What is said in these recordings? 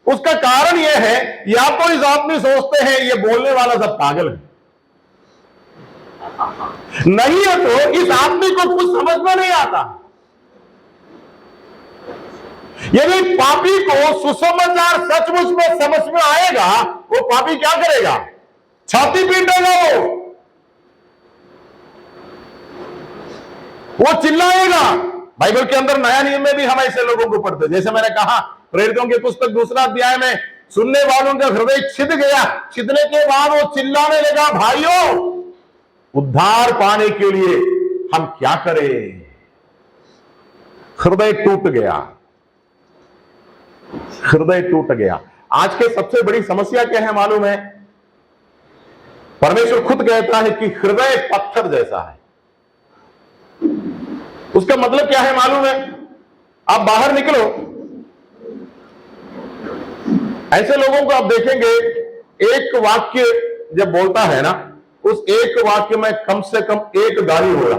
उसका कारण यह है, या तो इस आदमी सोचते हैं ये बोलने वाला सब पागल है, नहीं है तो इस आदमी को कुछ समझ में नहीं आता। यदि पापी को सुसमाचार सचमुच में समझ में आएगा, वो पापी क्या करेगा? छाती पीटेगा, वो चिल्लाएगा। बाइबल के अंदर नया नियम में भी हम ऐसे लोगों को पढ़ते, जैसे मैंने कहा प्रेरितों की पुस्तक 2 अध्याय में, सुनने वालों का हृदय छिद गया, छिदने के बाद वो चिल्लाने लगा, भाइयों उद्धार पाने के लिए हम क्या करें? हृदय टूट गया, हृदय टूट गया। आज के सबसे बड़ी समस्या क्या है मालूम है? परमेश्वर खुद कहता है कि हृदय पत्थर जैसा है। उसका मतलब क्या है मालूम है? आप बाहर निकलो, ऐसे लोगों को आप देखेंगे, एक वाक्य जब बोलता है ना, उस एक वाक्य में कम से कम एक गाली होगा।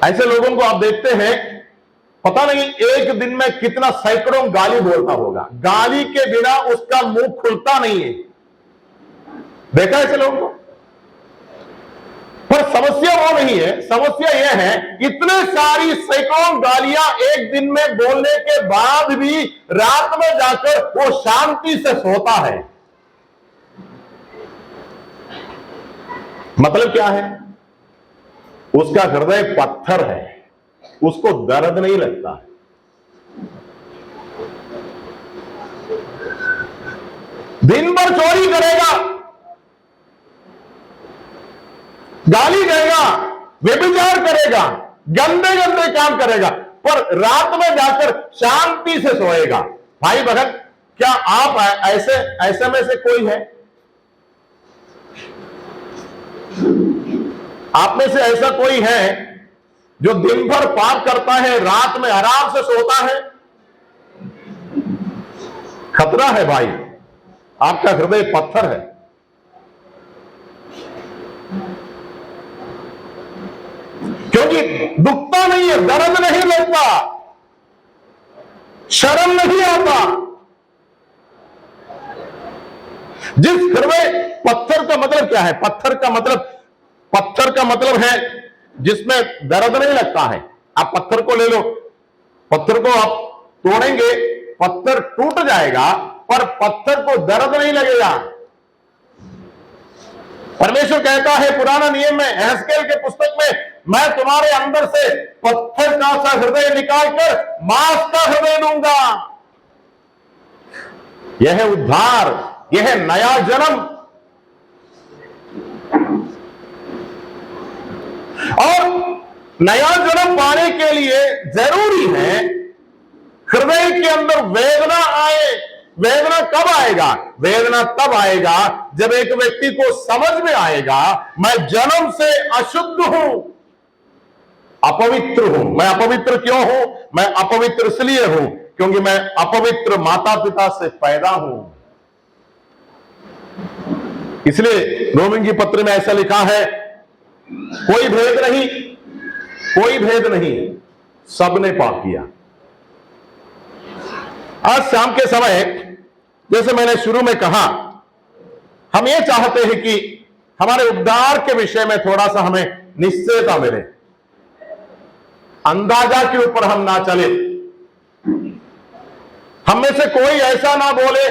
ऐसे लोगों को आप देखते हैं, पता नहीं एक दिन में कितना सैकड़ों गाली बोलता होगा, गाली के बिना उसका मुंह खुलता नहीं है। देखा ऐसे लोगों को? पर समस्या वो नहीं है, समस्या यह है इतने सारी सैकड़ों गालियां एक दिन में बोलने के बाद भी रात में जाकर वो शांति से सोता है। मतलब क्या है? उसका हृदय पत्थर है, उसको दर्द नहीं लगता है। दिन भर चोरी करेगा, गाली देगा, व्यभिचार करेगा, गंदे गंदे काम करेगा, पर रात में जाकर शांति से सोएगा। भाई बहन, क्या आप ऐसे में से कोई है? आप में से ऐसा कोई है जो दिन भर पाप करता है, रात में आराम से सोता है? खतरा है भाई, आपका हृदय पत्थर है। क्योंकि दुखता नहीं है, दर्द नहीं लगता, शर्म नहीं आता। जिस हृदय, पत्थर का मतलब क्या है? पत्थर का मतलब है जिसमें दर्द नहीं लगता है। आप पत्थर को ले लो, पत्थर को आप तोड़ेंगे, पत्थर टूट जाएगा, पर पत्थर को दर्द नहीं लगेगा। परमेश्वर कहता है पुराना नियम में, एहजकेल के पुस्तक में, मैं तुम्हारे अंदर से पत्थर का सा हृदय निकालकर मांस का हृदय दूंगा। यह है उद्धार, यह है नया जन्म। और नया जन्म पाने के लिए जरूरी है हृदय के अंदर वेदना आए। वेदना कब आएगा? वेदना तब आएगा जब एक व्यक्ति को समझ में आएगा, मैं जन्म से अशुद्ध हूं, अपवित्र हूं। मैं अपवित्र क्यों हूं? मैं अपवित्र इसलिए हूं क्योंकि मैं अपवित्र माता पिता से पैदा हूं। इसलिए रोमिन की पत्र में ऐसा लिखा है, कोई भेद नहीं, कोई भेद नहीं, सबने पाप किया। आज शाम के समय, जैसे मैंने शुरू में कहा, हम ये चाहते हैं कि हमारे उद्धार के विषय में थोड़ा सा हमें निश्चयता मिले, अंदाजा के ऊपर हम ना चले। हम में से कोई ऐसा ना बोले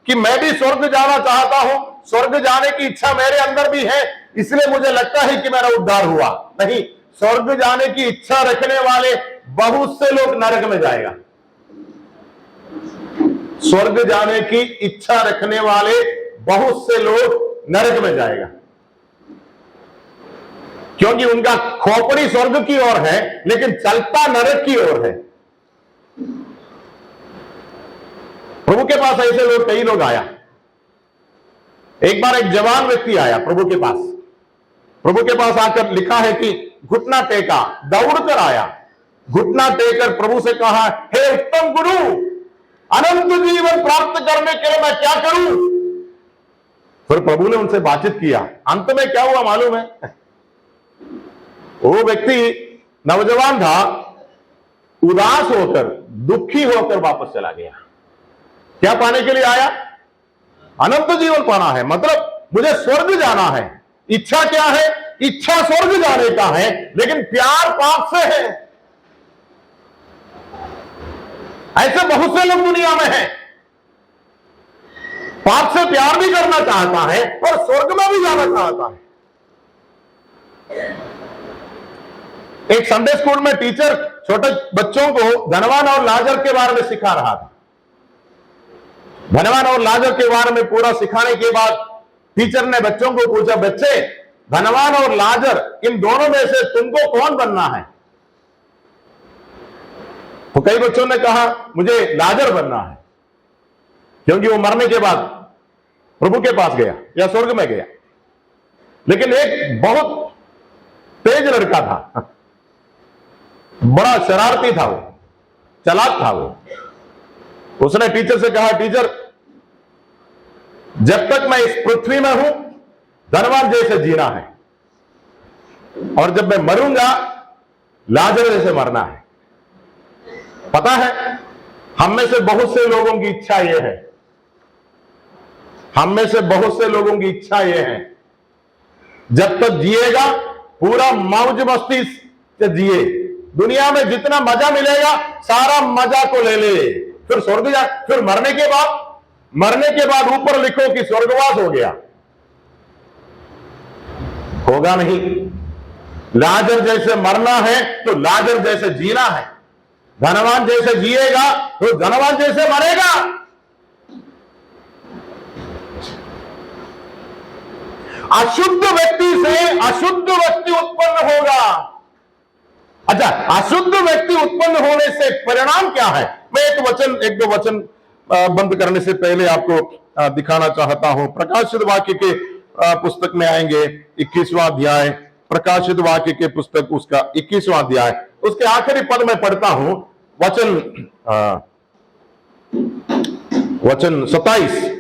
कि मैं भी स्वर्ग जाना चाहता हूं, स्वर्ग जाने की इच्छा मेरे अंदर भी है, इसलिए मुझे लगता है कि मेरा उद्धार हुआ। नहीं, स्वर्ग जाने की इच्छा रखने वाले बहुत से लोग नरक में जाएगा। स्वर्ग जाने की इच्छा रखने वाले बहुत से लोग नरक में जाएगा, क्योंकि उनका खोपड़ी स्वर्ग की ओर है लेकिन चलता नरक की ओर है। प्रभु के पास ऐसे लोग, कई लोग आया। एक बार एक जवान व्यक्ति आया प्रभु के पास। प्रभु के पास आकर लिखा है कि घुटना टेका, दौड़कर आया, घुटना टेककर प्रभु से कहा, हे उत्तम गुरु, अनंत जीवन प्राप्त करने के लिए मैं क्या करूं? फिर प्रभु ने उनसे बातचीत किया। अंत में क्या हुआ मालूम है? वो व्यक्ति नौजवान था, उदास होकर, दुखी होकर वापस चला गया। क्या पाने के लिए आया? अनंत जीवन पाना है, मतलब मुझे स्वर्ग जाना है। इच्छा क्या है? इच्छा स्वर्ग जाने का है, लेकिन प्यार पाप से है। ऐसे बहुत से लोग दुनिया में हैं, पाप से प्यार भी करना चाहता है और स्वर्ग में भी जाना चाहता है। एक संडे स्कूल में टीचर छोटे बच्चों को धनवान और लाजर के बारे में सिखा रहा था। धनवान और लाजर के बारे में पूरा सिखाने के बाद टीचर ने बच्चों को पूछा, बच्चे, धनवान और लाजर, इन दोनों में से तुमको कौन बनना है? तो कई बच्चों ने कहा, मुझे लाजर बनना है, क्योंकि वो मरने के बाद प्रभु के पास गया या स्वर्ग में गया। लेकिन एक बहुत तेज लड़का था, बड़ा शरारती था, वो चालाक था। वो उसने टीचर से कहा, टीचर, जब तक मैं इस पृथ्वी में हूं धनवान जैसे जीना है, और जब मैं मरूंगा लाजर जैसे मरना है। पता है, हम में से बहुत से लोगों की इच्छा यह है, हम में से बहुत से लोगों की इच्छा यह है, जब तक जिएगा पूरा मौज मस्ती से जिए, दुनिया में जितना मजा मिलेगा सारा मजा को ले ले, फिर स्वर्ग जा, फिर मरने के बाद ऊपर लिखो कि स्वर्गवास हो गया। होगा नहीं। लाजर जैसे मरना है तो लाजर जैसे जीना है। धनवान जैसे जिएगा तो धनवान जैसे मरेगा। अशुद्ध व्यक्ति से अशुद्ध व्यक्ति उत्पन्न होगा। अच्छा, अशुद्ध व्यक्ति उत्पन्न होने से परिणाम क्या है? मैं एक दो वचन बंद करने से पहले आपको दिखाना चाहता हूं। प्रकाशित वाक्य के पुस्तक में आएंगे, 21वां अध्याय, प्रकाशित वाक्य के पुस्तक उसका 21वां अध्याय, उसके आखिरी पद में पढ़ता हूं, वचन 27।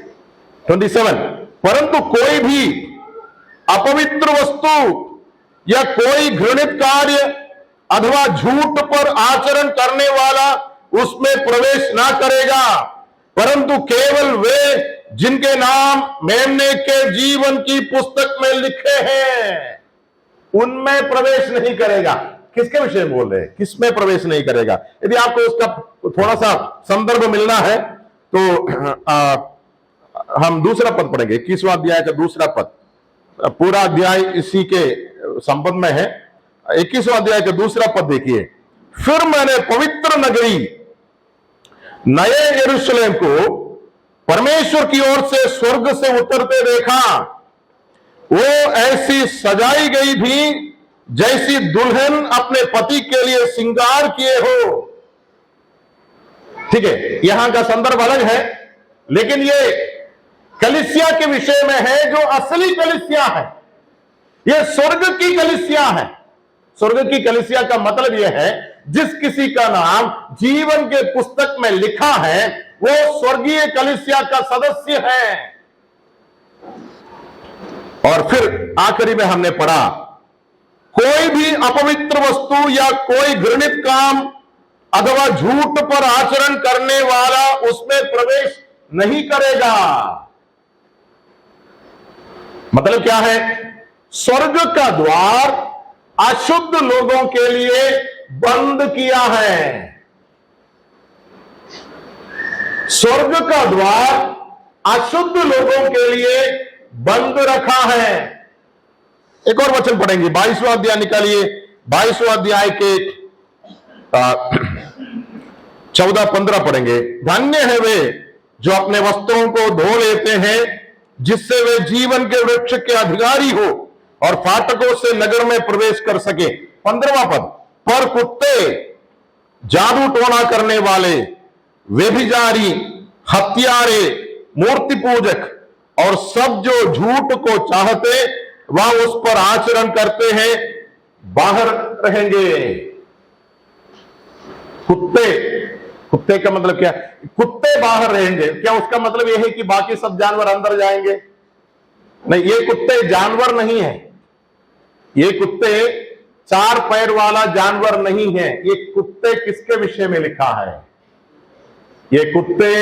परंतु कोई भी अपवित्र वस्तु या कोई घृणित कार्य अथवा झूठ पर आचरण करने वाला उसमें प्रवेश ना करेगा, परंतु केवल वे जिनके नाम मेमने के जीवन की पुस्तक में लिखे हैं उनमें प्रवेश नहीं करेगा। किसके विषय में बोल रहे हैं? किसमें प्रवेश नहीं करेगा? यदि आपको उसका थोड़ा सा संदर्भ मिलना है तो हम दूसरा पद पढ़ेंगे, 21वां अध्याय का दूसरा पद। पूरा अध्याय इसी के संबंध में है। 21वां अध्याय का दूसरा पद देखिए। फिर मैंने पवित्र नगरी नए यरूशलेम को परमेश्वर की ओर से स्वर्ग से उतरते देखा। वो ऐसी सजाई गई थी जैसी दुल्हन अपने पति के लिए श्रृंगार किए हो। ठीक है, यहां का संदर्भ अलग है, लेकिन ये कलीसिया के विषय में है जो असली कलीसिया है। ये स्वर्ग की कलीसिया है। स्वर्ग की कलीसिया का मतलब यह है जिस किसी का नाम जीवन के पुस्तक में लिखा है वो स्वर्गीय कलीसिया का सदस्य है। और फिर आखिरी में हमने पढ़ा, कोई भी अपवित्र वस्तु या कोई घृणित काम अथवा झूठ पर आचरण करने वाला उसमें प्रवेश नहीं करेगा। मतलब क्या है? स्वर्ग का द्वार अशुद्ध लोगों के लिए बंद किया है। स्वर्ग का द्वार अशुद्ध लोगों के लिए बंद रखा है। एक और वचन पढ़ेंगे, 22वां अध्याय निकालिए, 22वां अध्याय के 14-15 पढ़ेंगे। धन्य है वे जो अपने वस्त्रों को धो लेते हैं, जिससे वे जीवन के वृक्ष के अधिकारी हो और फाटकों से नगर में प्रवेश कर सके। 15वां पद, पर कुत्ते, जादू टोना करने वाले, व्यभिचारी, हत्यारे, मूर्ति पूजक और सब जो झूठ को चाहते वह उस पर आचरण करते हैं बाहर रहेंगे। कुत्ते का मतलब क्या? कुत्ते बाहर रहेंगे। क्या उसका मतलब यह है कि बाकी सब जानवर अंदर जाएंगे? नहीं, ये कुत्ते जानवर नहीं है। ये कुत्ते चार पैर वाला जानवर नहीं है। ये कुत्ते किसके विषय में लिखा है? ये कुत्ते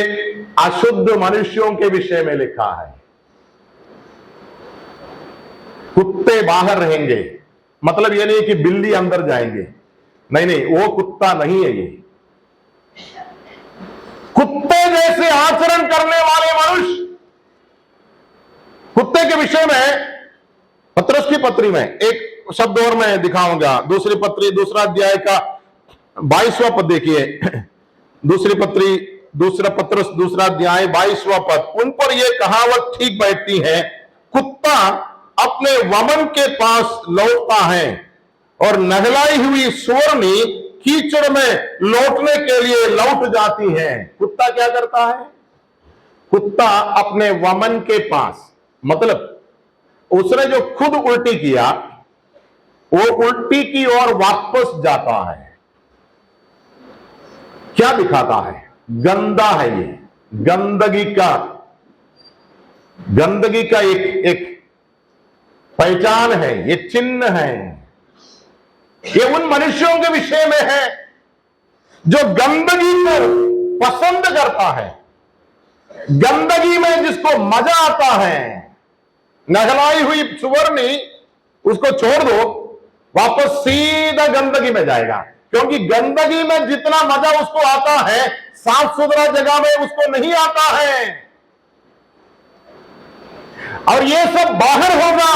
अशुद्ध मनुष्यों के विषय में लिखा है। कुत्ते बाहर रहेंगे, मतलब ये नहीं कि बिल्ली अंदर जाएंगे, नहीं नहीं, वो कुत्ता नहीं है। ये कुत्ते जैसे आचरण करने वाले मनुष्य, कुत्ते के विषय में पत्रस की पत्री में एक शब्द और मैं दिखाऊंगा। दूसरी पत्री दूसरा अध्याय का 22वां पद देखिए। दूसरी पत्री दूसरा पत्रस दूसरा अध्याय 22वां पद। उन पर यह कहावत ठीक बैठती है, कुत्ता अपने वमन के पास लौटता है और नहलाई हुई सुवर्णी कीचड़ में लौटने के लिए लौट जाती है। कुत्ता क्या करता है? कुत्ता अपने वमन के पास, मतलब उसने जो खुद उल्टी किया वो उल्टी की ओर वापस जाता है। क्या दिखाता है? गंदा है। ये गंदगी का एक पहचान है, ये चिन्ह है। ये उन मनुष्यों के विषय में है जो गंदगी को पसंद करता है, गंदगी में जिसको मजा आता है। नहलाई हुई सुवर्णी उसको छोड़ दो, वापस सीधा गंदगी में जाएगा, क्योंकि गंदगी में जितना मजा उसको आता है साफ सुथरा जगह में उसको नहीं आता है। और ये सब बाहर होगा।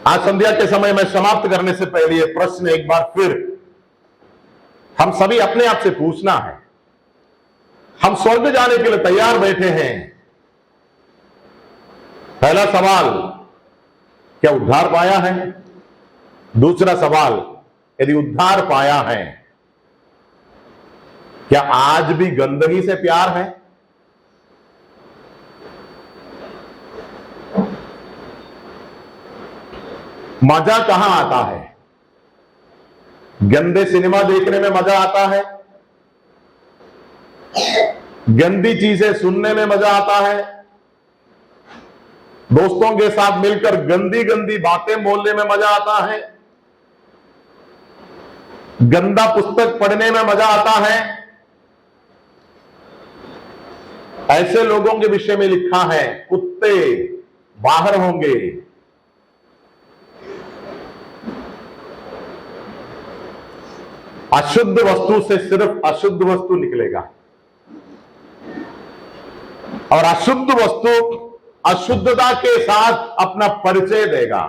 आज संध्या के समय में समाप्त करने से पहले ये प्रश्न एक बार फिर हम सभी अपने आप से पूछना है। हम स्वर्ग जाने के लिए तैयार बैठे हैं। पहला सवाल, क्या उद्धार पाया है? दूसरा सवाल, यदि उद्धार पाया है, क्या आज भी गंदगी से प्यार है? मजा कहां आता है? गंदे सिनेमा देखने में मजा आता है, गंदी चीजें सुनने में मजा आता है, दोस्तों के साथ मिलकर गंदी गंदी बातें बोलने में मजा आता है, गंदा पुस्तक पढ़ने में मजा आता है। ऐसे लोगों के विषय में लिखा है, कुत्ते बाहर होंगे। अशुद्ध वस्तु से सिर्फ अशुद्ध वस्तु निकलेगा, और अशुद्ध वस्तु अशुद्धता के साथ अपना परिचय देगा।